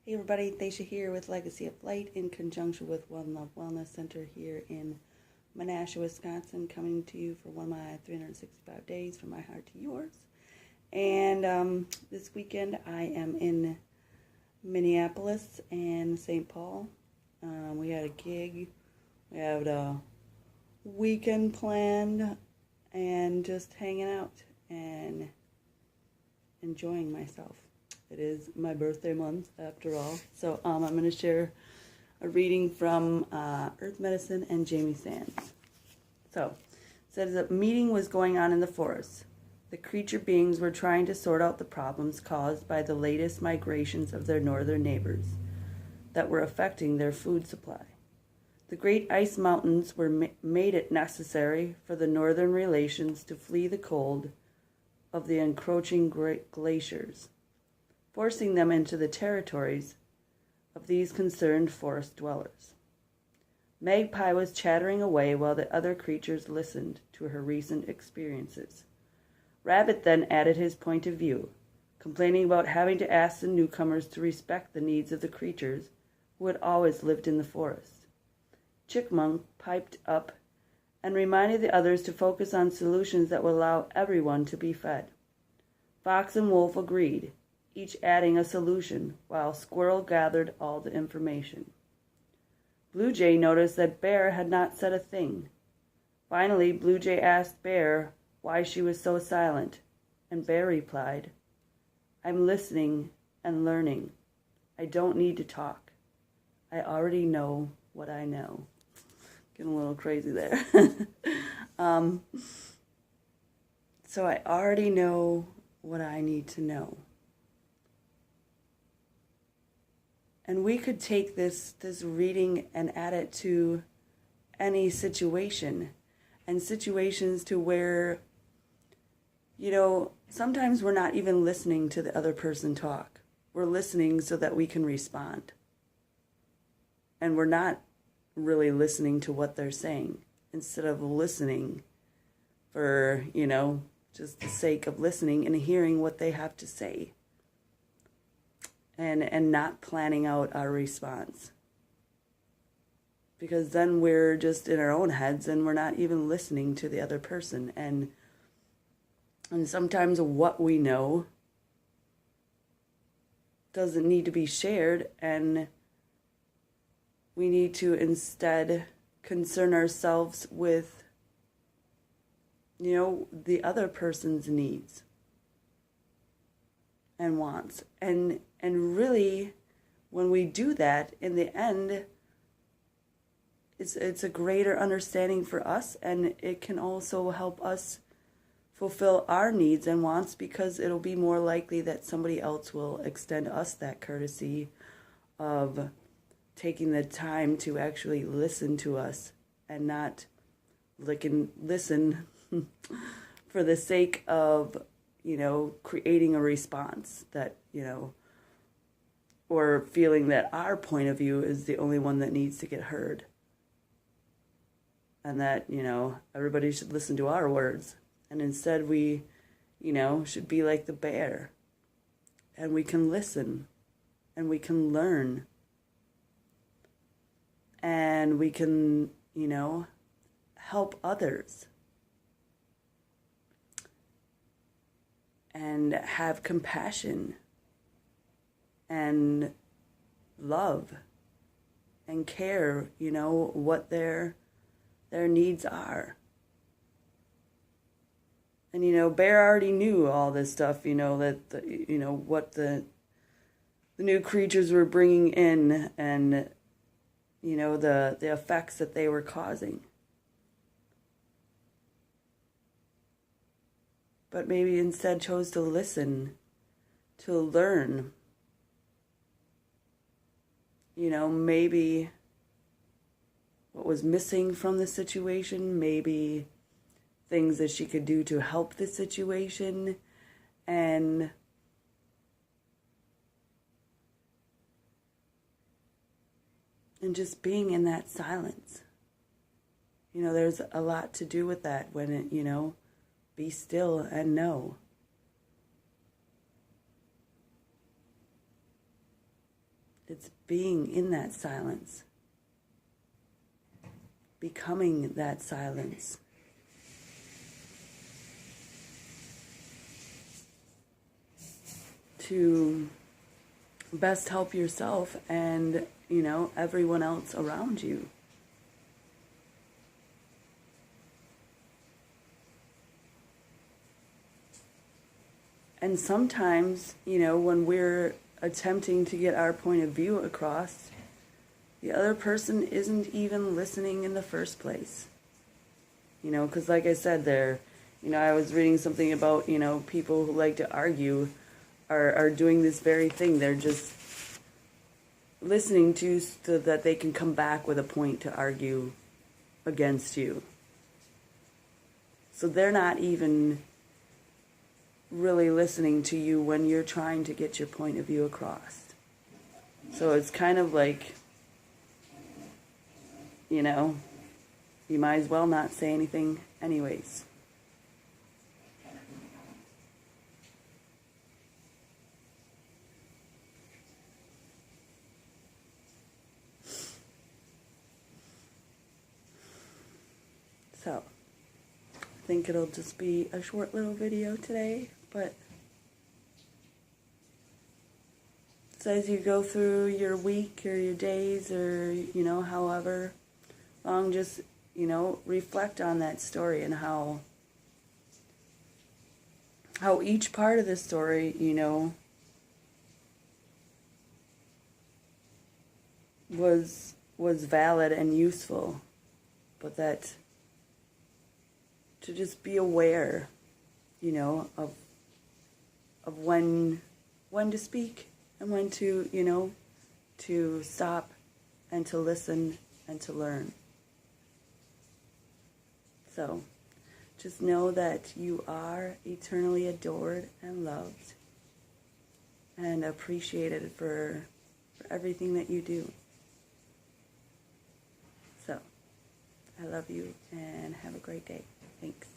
Hey everybody, Thacia here with Legacy of Light in conjunction with One Love Wellness Center here in Menasha, Wisconsin, coming to you for one of my 365 days from my heart to yours. And this weekend I am in Minneapolis and St. Paul. We had a gig, we had a weekend planned, and just hanging out and enjoying myself. It is my birthday month, after all. So I'm going to share a reading from Earth Medicine and Jamie Sands. So, it says a meeting was going on in the forest. The creature beings were trying to sort out the problems caused by the latest migrations of their northern neighbors that were affecting their food supply. The great ice mountains made it necessary for the northern relations to flee the cold of the encroaching glaciers, forcing them into the territories of these concerned forest dwellers. Magpie was chattering away while the other creatures listened to her recent experiences. Rabbit then added his point of view, complaining about having to ask the newcomers to respect the needs of the creatures who had always lived in the forest. Chipmunk piped up and reminded the others to focus on solutions that would allow everyone to be fed. Fox and Wolf agreed, each adding a solution, while Squirrel gathered all the information. Bluejay noticed that Bear had not said a thing. Finally, Bluejay asked Bear why she was so silent, and Bear replied, "I'm listening and learning. I don't need to talk. I already know what I know." Getting a little crazy there. So I already know what I need to know. And we could take this reading and add it to any situation, and situations to where, sometimes we're not even listening to the other person talk. We're listening so that we can respond. And we're not really listening to what they're saying, instead of listening for, just the sake of listening and hearing what they have to say. And not planning out our response. Because then we're just in our own heads and we're not even listening to the other person. And sometimes what we know doesn't need to be shared, and we need to instead concern ourselves with, the other person's needs and wants. And really, when we do that, in the end, it's a greater understanding for us, and it can also help us fulfill our needs and wants, because it'll be more likely that somebody else will extend us that courtesy of taking the time to actually listen to us and not listen for the sake of, creating a response that, or feeling that our point of view is the only one that needs to get heard. And that, everybody should listen to our words. And instead we, should be like the bear. And we can listen. And we can learn. And we can, help others. And have compassion. And love and care, what their needs are. And Bear already knew all this stuff, that what the new creatures were bringing in, and the effects that they were causing. But maybe instead chose to listen, to learn. Maybe what was missing from the situation, maybe things that she could do to help the situation, and just being in that silence. There's a lot to do with that when it, be still and know. It's being in that silence, becoming that silence. To best help yourself and, everyone else around you. And sometimes, when we're attempting to get our point of view across, the other person isn't even listening in the first place. Because like I said there, I was reading something about, people who like to argue are doing this very thing. They're just listening to so that they can come back with a point to argue against you. So they're not even really listening to you when you're trying to get your point of view across. So it's kind of like, you might as well not say anything anyways. So, I think it'll just be a short little video today, but so as you go through your week or your days or, however long, just, reflect on that story and how each part of the story, was valid and useful, but that to just be aware, of when to speak and when to, to stop and to listen and to learn. So, just know that you are eternally adored and loved and appreciated for everything that you do. So, I love you and have a great day. Thanks.